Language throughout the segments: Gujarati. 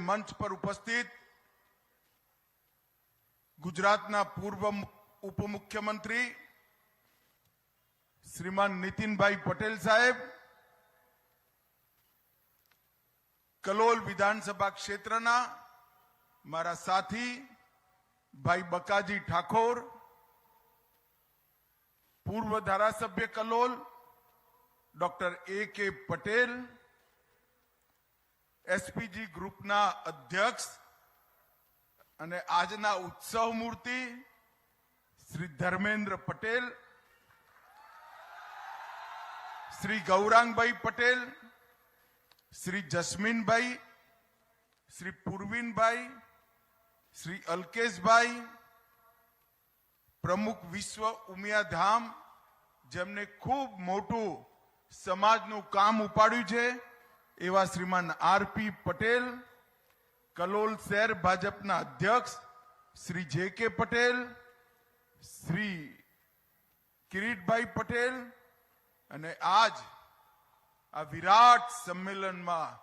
મંચ પર ઉપસ્થિત ગુજરાતના પૂર્વ ઉપમુખ્યમંત્રી શ્રીમાન નીતિનભાઈ પટેલ સાહેબ, કલોલ વિધાનસભા ક્ષેત્રના મારા સાથી ભાઈ બકાજી ઠાકોર, પૂર્વ ધારાસભ્ય Kalol doctor A.K. Patel, SPG ગ્રુપના અધ્યક્ષ અને આજના ઉત્સવ મૂર્તિ શ્રી ધર્મેન્દ્ર પટેલ, શ્રી ગૌરાંગભાઈ પટેલ, શ્રી જસ્મીનભાઈ, શ્રી પૂર્વીનભાઈ, શ્રી અલ્કેશભાઈ, પ્રમુખ વિશ્વ ઉમિયાધામ, જેમને ખૂબ મોટું સમાજનું કામ ઉપાડ્યું છે એવા શ્રીમાન R.P. પટેલ, કલોલ શહેર ભાજપના અધ્યક્ષ શ્રી J.K. પટેલ, શ્રી કિરીટભાઈ પટેલ અને આજ આ વિરાટ સંમેલનમાં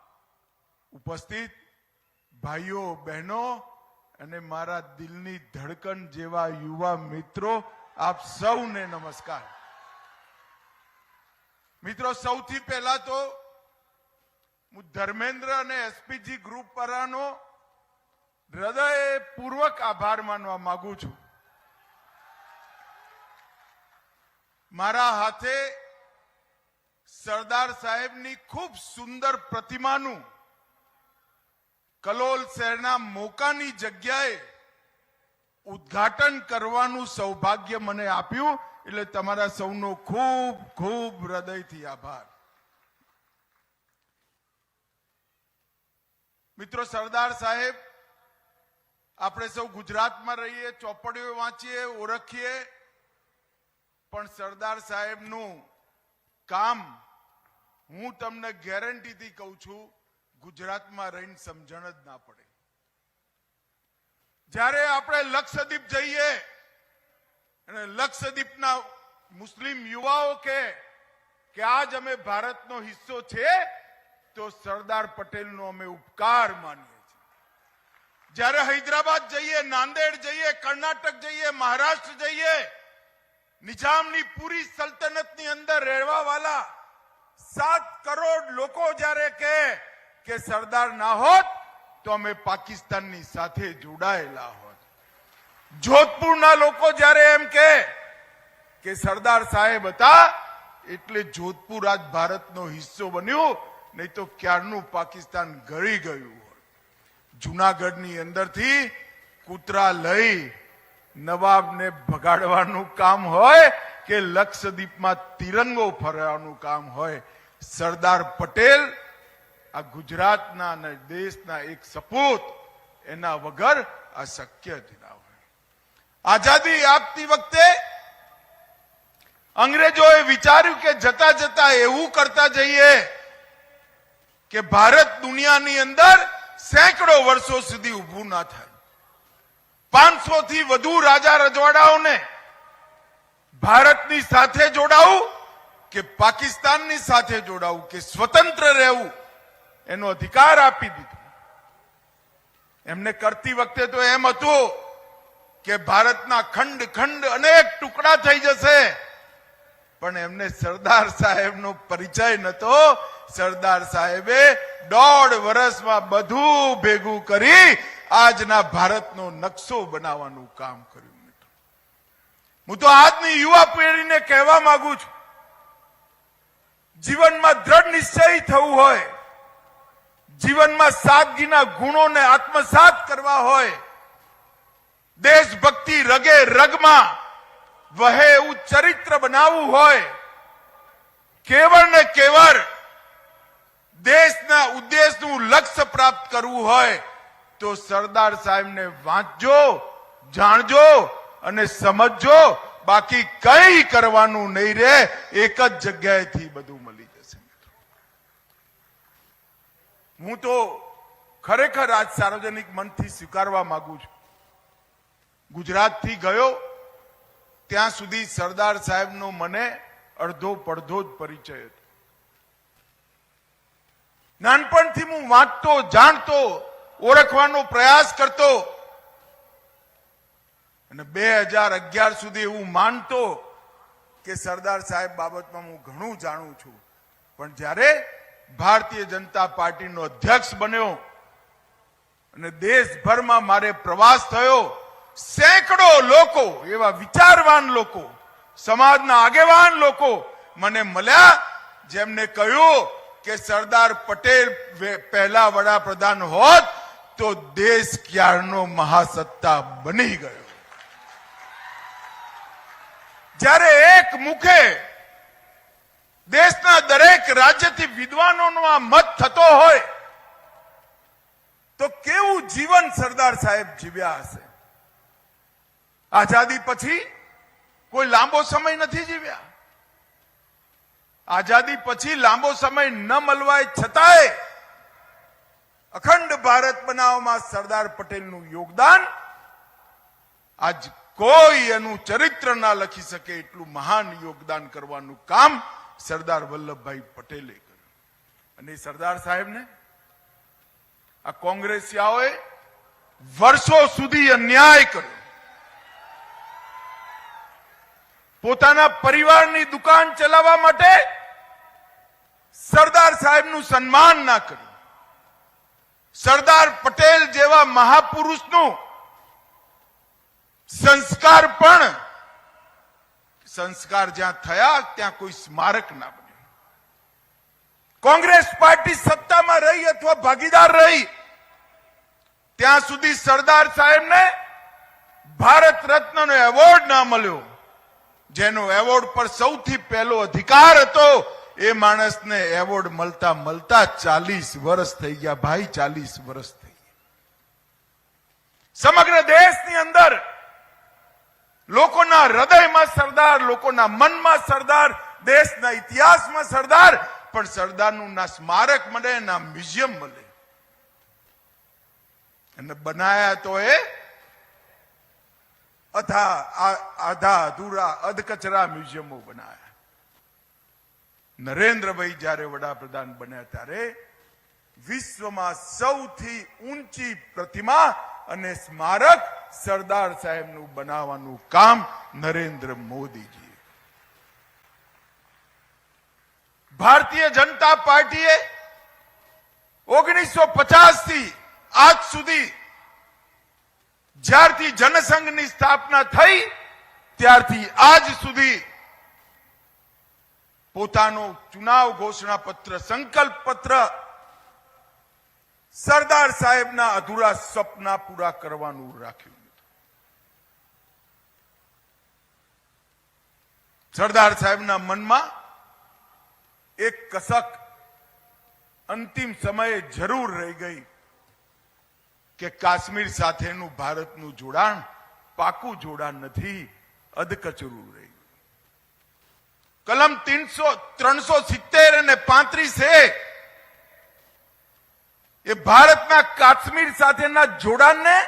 ઉપસ્થિત ભાઈઓ બહેનો અને મારા દિલની ધડકન જેવા યુવા મિત્રો, આપ સૌને નમસ્કાર. મિત્રો, સૌથી પહેલા તો હું ધર્મેન્દ્ર અને એસપીજી ગ્રુપ પરાનો હૃદયપૂર્વક આભાર માનવા માંગુ છું. મારા હાથે સરદાર સાહેબની ખૂબ સુંદર પ્રતિમાનું કલોલ શહેરના મોકાની જગ્યાએ ઉદ્ઘાટન કરવાનું સૌભાગ્ય મને આપ્યું, એટલે તમારા સૌનો ખૂબ ખૂબ હૃદયથી આભાર. મિત્રો, સરદાર સાહેબ આપણે સૌ ગુજરાતમાં રહીએ, ચોપડીઓ વાંચીએ, ઓળખીએ, પણ સરદાર સાહેબનું કામ હું તમને ગેરંટીથી કહું છું, ગુજરાતમાં રહીને સમજણ જ ના પડે. જ્યારે આપણે લક્ષદ્વીપ જઈએ અને લક્ષદ્વીપના મુસ્લિમ યુવાઓ કે આજ અમે ભારતનો હિસ્સો છે, તો સરદાર પટેલનો અમે ઉપકાર માનીએ છીએ. જ્યારે હૈદરાબાદ જઈએ, નાંદેડ જઈએ, કર્ણાટક જઈએ, મહારાષ્ટ્ર જઈએ, નિઝામની પૂરી સલ્તનતની અંદર રહેવા વાળા 7 કરોડ લોકો જ્યારે કે સરદાર ના હોત તો અમે પાકિસ્તાનની સાથે જોડાયેલા હોત. જોધપુરના લોકો જ્યારે એમ કે સરદાર સાહેબ હતા એટલે જોધપુર આજ ભારતનો હિસ્સો બન્યું, નહીં તો ક્યારનું પાકિસ્તાન ગળી ગયું હોત. જુનાગઢની અંદરથી કૂતરા લઈ નવાબને ભગાડવાનું કામ હોય કે લક્ષદ્વીપમાં તિરંગો ફરવાનું કામ હોય, સરદાર પટેલ આ ગુજરાતના અને દેશના એક સપૂત, એના વગર આ શક્ય જ ના હોય. આઝાદી આપતી વખતે અંગ્રેજોએ વિચાર્યું કે જતા જતા એવું કરતા જઈએ કે ભારત દુનિયાની અંદર સેંકડો વર્ષો સુધી ઊભું ના થાય. 500 થી વધુ રાજા રજવાડાઓને ભારતની સાથે જોડાવું કે પાકિસ્તાનની સાથે જોડાવું કે સ્વતંત્ર રહેવું, એનો અધિકાર આપી દીધો. એમને કરતી વખતે તો એમ હતું કે ભારતના ખંડ ખંડ અનેક ટુકડા થઈ જશે, પણ એમને સરદાર સાહેબનો પરિચય નતો. સરદાર સાહેબે 1.5 વર્ષમાં બધું ભેગું કરી આજના ભારતનો નકશો બનાવવાનું કામ કર્યું. હું તો આજની યુવા પેઢીને કહેવા માંગુ છું, જીવનમાં દ્રઢ નિશ્ચય થવું હોય, જીવનમાં સાદગીના ગુણોને આત્મસાત કરવા હોય, દેશભક્તિ રગે રગમાં વહે એવું ચરિત્ર બનાવવું હોય, કેવળ ને કેવળ દેશના ઉદ્દેશનું લક્ષ્ય પ્રાપ્ત કરવું હોય, તો સરદાર સાહેબને વાંચજો, જાણજો અને સમજજો. બાકી કઈ કરવાનું નહીં રહે, એક જ જગ્યાએથી બધું મળી જશે. હું તો ખરેખર આજ સાર્વજનિક મનથી સ્વીકારવા માંગુ છું, ગુજરાતથી ગયો ત્યાં સુધી સરદાર સાહેબનો મને અડધો પડધો જ પરિચય હતો. નાનપણથી હું વાંચતો, જાણતો, ઓળખવાનો પ્રયાસ કરતો અને 2011 સુધી એવું માનતો કે સરદાર સાહેબ બાબતમાં હું ઘણું જાણું છું, પણ જ્યારે ભારતીય જનતા પાર્ટીનો અધ્યક્ષ બન્યો અને દેશભરમાં મારે પ્રવાસ થયો, સેંકડો લોકો, એવા વિચારવાન લોકો, સમાજના આગેવાન લોકો મને મળ્યા, જેમને કહ્યું કે સરદાર પટેલ પહેલા વડાપ્રધાન હોત તો દેશ ક્યારનો મહાસત્તા બની ગયો. જ્યારે એક મુખે દેશના દરેક રાજ્યથી વિદ્વાનોનો આ મત થતો હોય તો કેવું જીવન સરદાર સાહેબ જીવ્યા હશે. આઝાદી પછી કોઈ લાંબો સમય નથી જીવ્યા. આઝાદી પછી લાંબો સમય ન મળવાય છતાંય અખંડ ભારત બનાવવામાં સરદાર પટેલનું યોગદાન આજ કોઈ એનું ચરિત્ર ના લખી શકે એટલું મહાન યોગદાન કરવાનું કામ સરદાર વલ્લભભાઈ પટેલે કર્યું. અને સરદાર સાહેબને આ કોંગ્રેસિયાઓએ વર્ષો સુધી અન્યાય કર્યો. પોતાના પરિવારની દુકાન ચલાવવા માટે સરદાર સાહેબનું સન્માન ના કર્યું. સરદાર પટેલ જેવા મહાપુરુષનું સંસ્કાર જ્યાં થયા ત્યાં કોઈ સ્મારક ના બન્યું. કોંગ્રેસ પાર્ટી સત્તામાં રહી અથવા ભાગીદાર રહી ત્યાં સુધી સરદાર સાહેબને ભારત રત્નનો એવોર્ડ ના મળ્યો. જેનો એવોર્ડ પર સૌથી પહેલો અધિકાર હતો એ માણસને એવોર્ડ મળતા મળતા 40 વર્ષ થઈ ગયા. ભાઈ 40 વર્ષ થઈ ગયા. સમગ્ર દેશની અંદર લોકોના હૃદયમાં સરદાર, લોકોના મનમાં સરદાર, દેશના ઇતિહાસમાં સરદાર, પણ સરદારનું ના સ્મારક મળે ના મ્યુઝિયમ મળે. અને બનાયા તો એ આધા અધૂરા અધકચરા મ્યુઝિયમો બનાયા. નરેન્દ્રભાઈ જ્યારે વડાપ્રધાન બન્યા ત્યારે વિશ્વમાં સૌથી ઊંચી પ્રતિમા અને સ્મારક સરદાર સાહેબનું બનાવવાનું કામ નરેન્દ્ર મોદીજી. ભારતીય જનતા પાર્ટીએ 1950 થી આજ સુધી જ્યારથી જનસંઘની સ્થાપના થઈ ત્યારથી આજ સુધી પોતાનો ચુનાવ ઘોષણા પત્ર, સંકલ્પ પત્ર સરદાર સાહેબના અધૂરા સપના પૂરા કરવાનું રાખ્યું. સરદાર સાહેબના મનમાં એક કસક અંતિમ સમયે જરૂર રહી ગઈ કે કાશ્મીર સાથેનું ભારતનું જોડાણ પાકું જોડાણ નથી, અધકચરું રહી ગયું. કલમ 370 અને 35 એ ભારતના કાશ્મીર સાથેના જોડાણને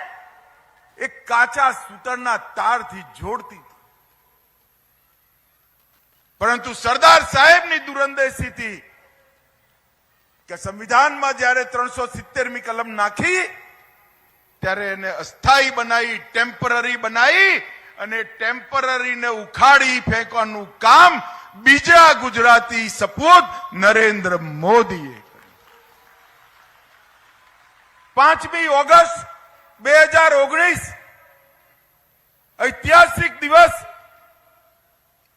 એક કાચા સૂતરના તારથી જોડતી હતી. પરંતુ સરદાર સાહેબની દૂરંદેશીથી કે સંવિધાનમાં જ્યારે 370મી કલમ નાખી ત્યારે એને અસ્થાયી બનાવી, ટેમ્પરરી બનાવી અને ટેમ્પરરીને ઉખાડી ફેંકવાનું કામ બીજા ગુજરાતી સપૂત નરેન્દ્ર મોદીએ. 5મી ઓગસ્ટ 2019 ઐતિહાસિક દિવસ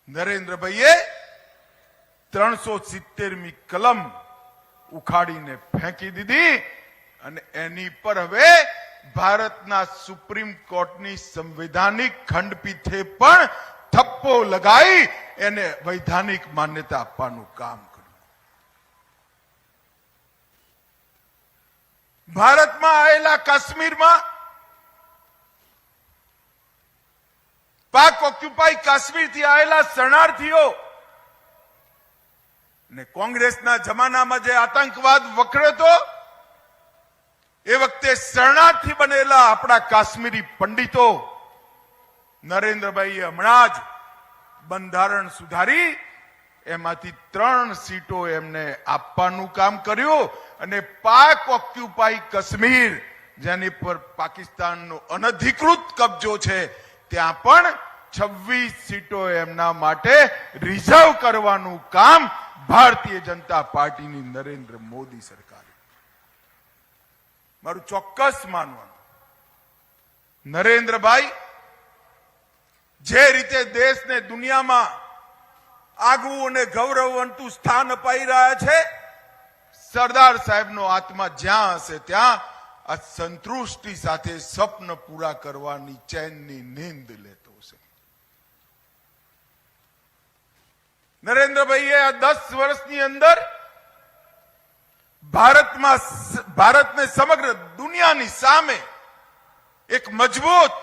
નરેન્દ્રભાઈએ 370મી કલમ ઉખાડીને ફેંકી દીધી અને એની પર હવે ભારતના સુપ્રીમ કોર્ટની સંવૈધાનિક ખંડપીઠે પણ થપ્પો લગાવી એને વૈધાનિક માન્યતા આપવાનું કામ કર્યું. ભારતમાં આવેલા કાશ્મીરમાં પાક ઓક્યુપાઈ કાશ્મીરથી આવેલા શરણાર્થીઓ ને કોંગ્રેસના જમાનામાં જે આતંકવાદ વકર્યો એ વખતે શરણાર્થી બનેલા આપણા કાશ્મીરી પંડિતો નરેન્દ્રભાઈએ હમણાં જ બંધારણ સુધારી એમાંથી 3 સીટો એમને આપવાનું કામ કર્યું અને પાક ઓક્યુપાઈ કાશ્મીર જેની પર પાકિસ્તાનનો અનધિકૃત કબજો છે, ત્યાં પણ 26 સીટો એમના માટે રિઝર્વ કરવાનું કામ ભારતીય જનતા પાર્ટીની નરેન્દ્ર મોદી સરકારે. મારું ચોક્કસ માનવાનું, નરેન્દ્રભાઈ જે રીતે દેશને દુનિયામાં આગવું અને ગૌરવવંતું સ્થાન અપાઈ રહ્યા છે, સરદાર સાહેબનો આત્મા જ્યાં હશે ત્યાં આ સંતૃષ્ટિ સાથે સ્વપ્ન પૂરા કરવાની ચેનની નીંદ લેતો હશે. નરેન્દ્રભાઈએ આ 10 વર્ષની અંદર ભારતને સમગ્ર દુનિયાની સામે એક મજબૂત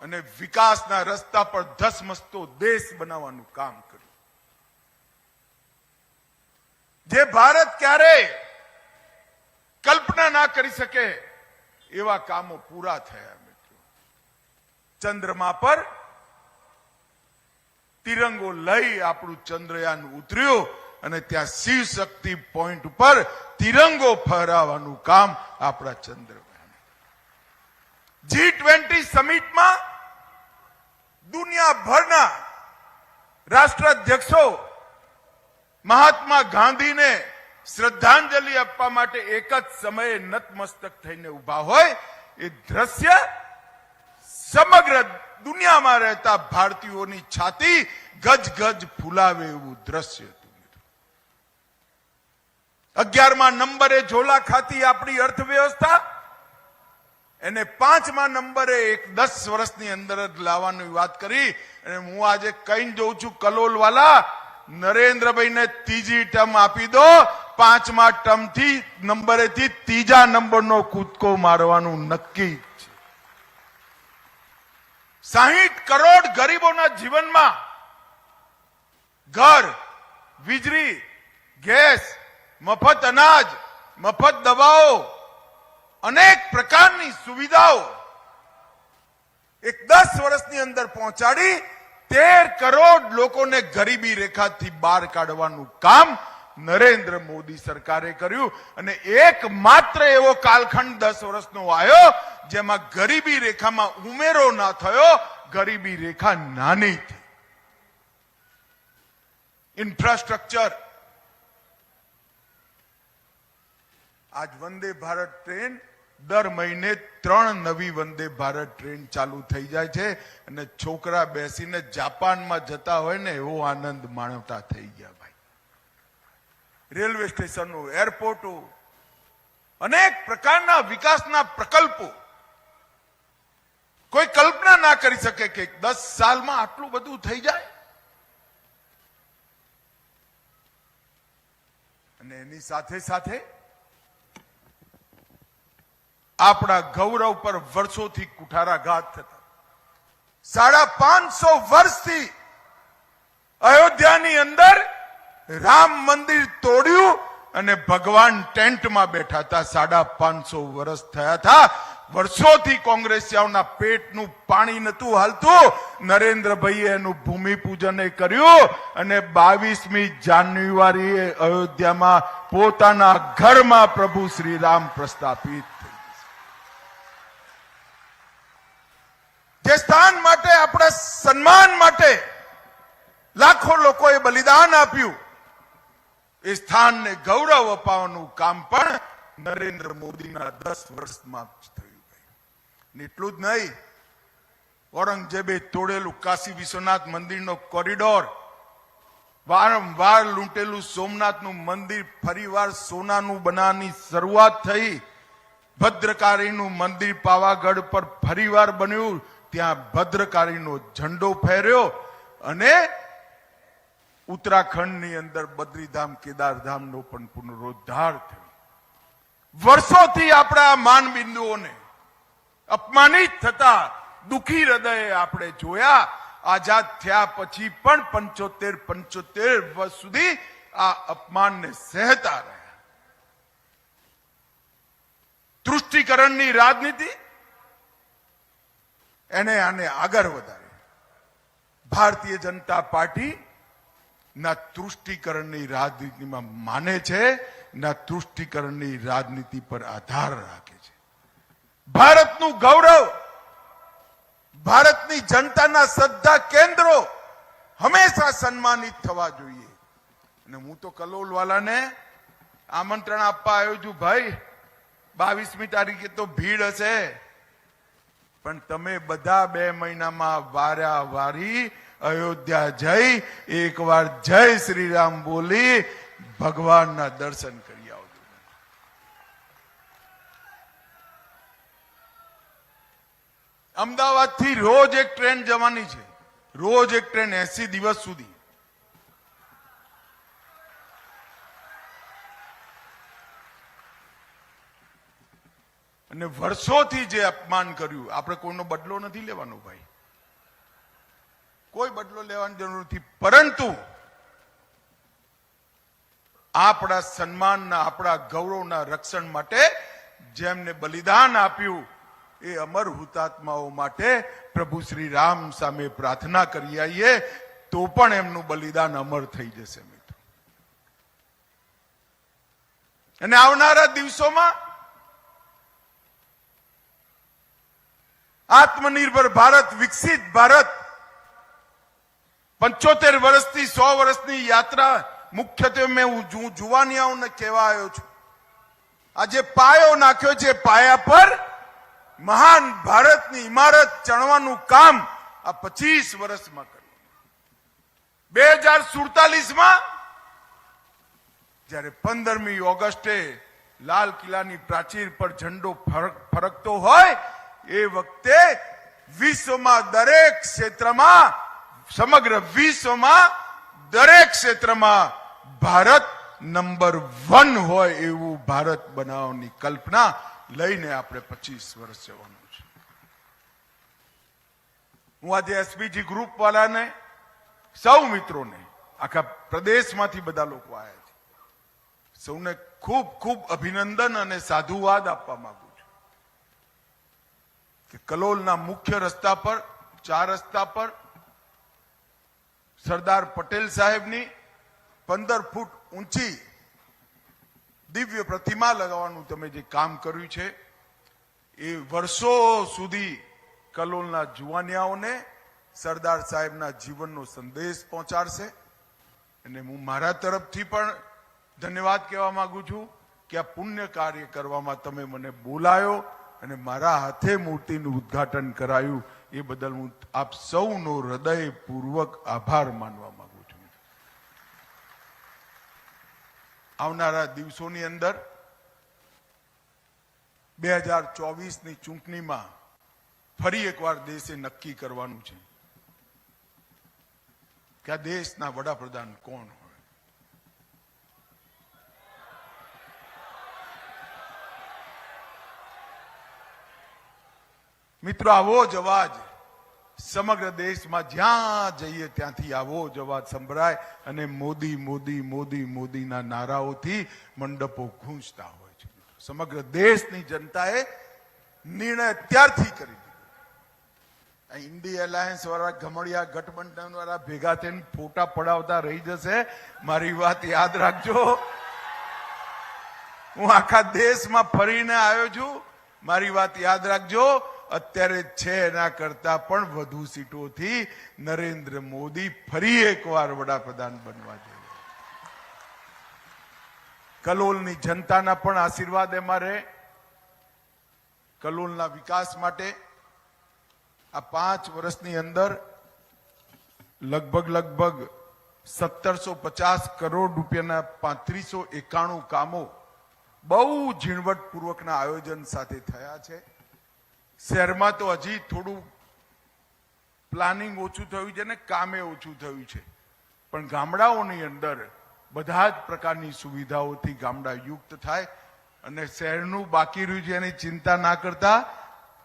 અને વિકાસના રસ્તા પર ધસમસતો દેશ બનાવવાનું કામ કર્યું. જે ભારત ક્યારેય કલ્પના ના કરી શકે એવા કામો પૂરા થયા. મિત્રો, ચંદ્રમા પર તિરંગો લઈ આપણું ચંદ્રયાન ઉતર્યું અને ત્યાં શિવ શક્તિ પોઈન્ટ ઉપર તિરંગો ફહરાવવાનું કામ આપણા ચંદ્રયાન. G20 સમિટમાં દુનિયાભરના રાષ્ટ્રાધ્યક્ષો મહાત્મા ગાંધીને શ્રદ્ધાંજલિ આપવા માટે એક જ સમયે નતમસ્તક થઈને ઉભા હોય, એ દ્રશ્ય સમગ્ર દુનિયામાં રહેતા ભારતીયોની છાતી ગજ ગજ ફૂલાવે એવું દ્રશ્ય હતું. 11મા નંબરે ઝોલા ખાતી આપણી અર્થવ્યવસ્થા, એને 5મા નંબરે 10 વર્ષની અંદર જ લાવવાની વાત કરી. અને હું આજે કહીને જોઉં છું, કલોલવાલા, નરેન્દ્રભાઈને ત્રીજી ટર્મ આપી દો, 5મા ટર્મથી નંબરેથી 3જા નંબરનો કૂદકો મારવાનું નક્કી છે. 60 કરોડ ગરીબોના જીવનમાં ઘર, વીજળી, ગેસ, મફત અનાજ, મફત દવાઓ, અનેક પ્રકારની સુવિધાઓ એક 10 વર્ષની અંદર પહોંચાડી 13 કરોડ લોકોને ગરીબી રેખાથી બહાર કાઢવાનું કામ નરેન્દ્ર મોદી સરકારે કર્યું. અને એક માત્ર એવો કાલખંડ 10 વર્ષનો આવ્યો જેમાં ગરીબી રેખામાં ઉમેરો ના થયો, ગરીબી રેખા નાની થઈ. ઇન્ફ્રાસ્ટ્રક્ચર, આજ વંદે ભારત ટ્રેન, દર મહિને 3 નવી વંદે ભારત ટ્રેન ચાલુ થઈ જાય છે અને છોકરા બેસીને જાપાનમાં જતા હોય ને એવો આનંદ માણતા થઈ ગયા. ભાઈ, રેલવે સ્ટેશનો, એરપોર્ટો, અનેક પ્રકારના વિકાસના પ્રકલ્પો, કોઈ કલ્પના ના કરી શકે કે 10 સાલમાં આટલું બધું થઈ જાય. અને એની સાથે સાથે આપણા ગૌરવ પર વર્ષોથી કુઠારાઘાત થતા, 550 વર્ષથી અયોધ્યાની અંદર રામ મંદિર તોડ્યું અને ભગવાન ટેન્ટમાં બેઠા હતા. 550 વર્ષ થયા હતા. વર્ષોથી કોંગ્રેસીઓના પેટનું પાણી નતું હાલતું. નરેન્દ્રભાઈએ એનું ભૂમિપૂજન કર્યું અને 22મી જાન્યુઆરીએ અયોધ્યામાં પોતાના ઘરમાં પ્રભુ શ્રી રામ પ્રસ્થાપિત. જે સ્થાન માટે, આપણા સન્માન માટે લાખો લોકોએ બલિદાન આપ્યું, એ સ્થાનને ગૌરવ અપાવવાનું કામ પણ નરેન્દ્ર મોદીના 10 વર્ષમાં જ થયું. એટલું જ નહીં, ઔરંગઝેબે તોડેલું કાશી વિશ્વનાથ મંદિરનો કોરિડોર, વારંવાર લૂંટેલું સોમનાથનું મંદિર ફરીવાર સોનાનું બનાવવાની શરૂઆત થઈ. ભદ્રકાળીનું મંદિર પાવાગઢ પર ફરીવાર બન્યું, ત્યાં ભદ્રકાળીનો ઝંડો ફેર્યો અને ઉત્તરાખંડની અંદર બદ્રીધામ, કેદારધામનો પણ પુનરોદ્ધાર થયો. વર્ષોથી આપણા માનબિંદુઓને અપમાનિત થતા દુઃખી હૃદયે આપણે જોયા. આઝાદ થયા પછી પણ 75 વર્ષ સુધી આ અપમાનને સહેતા રહ્યા. તૃષ્ટિકરણની રાજનીતિ એને આને આગળ વધારે. ભારતીય જનતા પાર્ટી ના તૃષ્ટિકરણની રાજનીતિમાં માને છે, ના તૃષ્ટિકરણની રાજનીતિ પર આધાર રાખે છે. ભારતનું ગૌરવ, ભારતની જનતાના શ્રદ્ધા કેન્દ્રો હંમેશા સન્માનિત થવા જોઈએ. અને હું તો કલોલવાલાને આમંત્રણ આપવા આવ્યો છું, ભાઈ 22મી તારીખે તો ભીડ હશે, પણ તમે બધા 2 મહિનામાં વારી અયોધ્યા જઈ એકવાર જય શ્રી રામ બોલી ભગવાનના દર્શન કરી આવજો. અમદાવાદથી રોજ એક ટ્રેન જવાની છે, રોજ એક ટ્રેન 80 દિવસ સુધી. અને વર્ષોથી જે અપમાન કર્યું, આપણે કોઈનો બદલો નથી લેવાનો ભાઈ, કોઈ બદલો લેવાની જરૂર નથી, પરંતુ આપણા સન્માનના, આપણા ગૌરવના રક્ષણ માટે જેમને બલિદાન આપ્યું એ અમર હુતાત્માઓ માટે પ્રભુ શ્રી રામ સામે પ્રાર્થના કરી આવીએ તો પણ એમનું બલિદાન અમર થઈ જશે મિત્રો. અને આવનારા દિવસોમાં આત્મનિર્ભર ભારત, વિકસિત ભારત, 75 વર્ષથી 100 વર્ષની યાત્રા મુખ્યત્વે મેં જુવાનિયાઓને કહેવા આવ્યો છું. આજે પાયો નાખ્યો છે, પાયા પર મહાન ભારતની ઇમારત ચણવાનું કામ આ 25 વર્ષમાં કર્યું. 2047માં જ્યારે 15મી ઓગસ્ટે લાલ કિલ્લાની પ્રાચીર પર ઝંડો ફરકતો હોય એ વખતે વિશ્વમાં દરેક ક્ષેત્રમાં, સમગ્ર વિશ્વમાં દરેક ક્ષેત્રમાં ભારત નંબર 1 હોય એવું ભારત બનાવવાની કલ્પના લઈને આપણે 25 વર્ષ જવાનું છે. હું આજે એસપીજી ગ્રુપ વાળાને, સૌ મિત્રોને, આખા પ્રદેશમાંથી બધા લોકો આવ્યા છે, સૌને ખૂબ ખૂબ અભિનંદન અને સાધુવાદ આપવા માંગુ છું કે કલોલના મુખ્ય રસ્તા પર, 4 રસ્તા પર સરદાર પટેલ સાહેબની 15 ફૂટ ઊંચી દિવ્ય પ્રતિમા લગાવવાનું તમે જે કામ કર્યું છે એ વર્ષો સુધી કલોલના જુવાનિયાઓને સરદાર સાહેબના જીવનનો સંદેશ પહોંચાડશે. અને હું મારા તરફથી પણ ધન્યવાદ કહેવા માંગુ છું કે આ પુણ્ય કાર્ય કરવામાં તમે મને બોલાયો અને મારા હાથે મૂર્તિનું ઉદ્ઘાટન કરાયું એ બદલ હું આપ સૌનો હૃદયપૂર્વક આભાર માનવા માંગુ છું. આવનારા દિવસોની અંદર 2024ની ચૂંટણીમાં ફરી એકવાર દેશે નક્કી કરવાનું છે કે આ દેશના વડાપ્રધાન કોણ હોય. મિત્રો, આવો જ અવાજ સમગ્ર દેશમાં જ્યાં જઈએ ત્યાંથી આવો જ અવાજ સંભળાય અને મોદી મોદી મોદી મોદીના નારાઓથી મંડપો ગૂંજતા હોય છે. સમગ્ર દેશની જનતાએ નિર્ણય અત્યારથી કરી દીધો. ઇન્ડી એલાયન્સ વાળા, ગમડિયા ગઠબંધન વાળા ભેગા થઈને ફોટા પડાવતા રહી જશે. મારી વાત યાદ રાખજો. હું આખા દેશમાં ફરીને આવ્યો છું. મારી વાત યાદ રાખજો. અત્યારે છે એના કરતા પણ વધુ સીટોથી નરેન્દ્ર મોદી ફરી એકવાર વડાપ્રધાન બનવા જઈ રહ્યા. કલોલની જનતાના પણ આશીર્વાદ એમાં રહે. કલોલના વિકાસ માટે આ 5 વર્ષની અંદર લગભગ 1750 કરોડ રૂપિયાના 3591 કામો બહુ ઝીણવટપૂર્વકના આયોજન સાથે થયા છે. શહેરમાં તો હજી થોડું પ્લાનિંગ ઓછું થયું છે ને કામે ઓછું થયું છે, પણ ગામડાઓની અંદર બધા જ પ્રકારની સુવિધાઓથી ગામડા યુક્ત થાય અને શહેરનું બાકી રહ્યું છે એની ચિંતા ના કરતા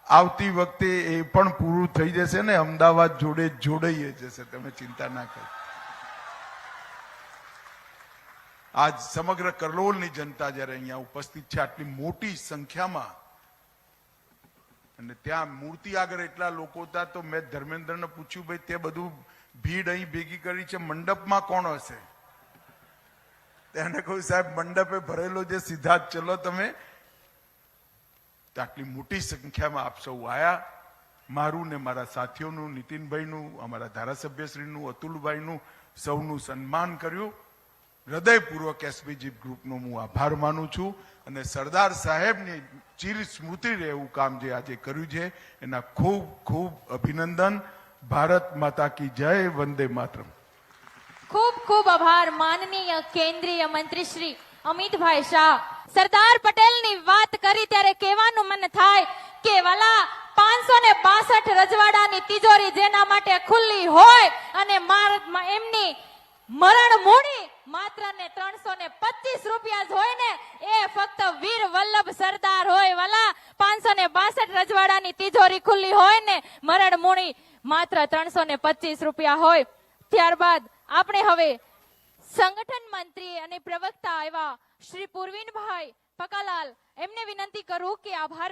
આવતી વખતે એ પણ પૂરું થઈ જશે ને અમદાવાદ જોડે જોડાઈ જશે. તમે ચિંતા ના કરો. આજ સમગ્ર કલોલની જનતા જયારે અહીંયા ઉપસ્થિત છે આટલી મોટી સંખ્યામાં, અને ત્યાં મૂર્તિ આગળ એટલા લોકો હતા તો મેં ધર્મેન્દ્રને પૂછ્યું, ભાઈ તે બધું ભીડ અહીં ભેગી કરી છે, મંડપમાં કોણ હશે? તેને કહ્યું, સાહેબ મંડપે ભરેલો છે, સીધા જ ચલો તમે. તો આટલી મોટી સંખ્યામાં આપ સૌ આયા. મારું ને મારા સાથીઓનું, નીતિનભાઈનું, અમારા ધારાસભ્યશ્રીનું, અતુલભાઈનું સૌનું સન્માન કર્યું. હૃદયપૂર્વક એસપીજી ગ્રુપનો હું આભાર માનું છું અને સરદાર સાહેબની ચિર સ્મૃતિ રહે એવું કામ જે આજે કર્યું છે એના ખૂબ ખૂબ અભિનંદન. ભારત માતા કી જય. વંદે માતરમ. ખૂબ ખૂબ આભાર માનનીય કેન્દ્રીય મંત્રી શ્રી અમિતભાઈ શાહ. સરદાર પટેલની વાત કરી ત્યારે કહેવાનું મન થાય કે વાલા 562 રજવાડાની તિજોરી જેના માટે ખુલ્લી હોય અને એમની મરણ મૂડી માત્ર ને 325 રૂપિયા જ હોય ને એ ફક્ત વીર વલ્લભ સરદાર હોય. વાલા 562 રજવાડાની તિજોરી ખુલ્લી હોય ને મરણ મૂડી માત્ર 325 રૂપિયા હોય. ત્યારબાદ આપણે હવે સંગઠન મંત્રી અને પ્રવક્તા એવા શ્રી પૂર્વિનભાઈ પકાલાલ એમને વિનંતી કરું કે આભાર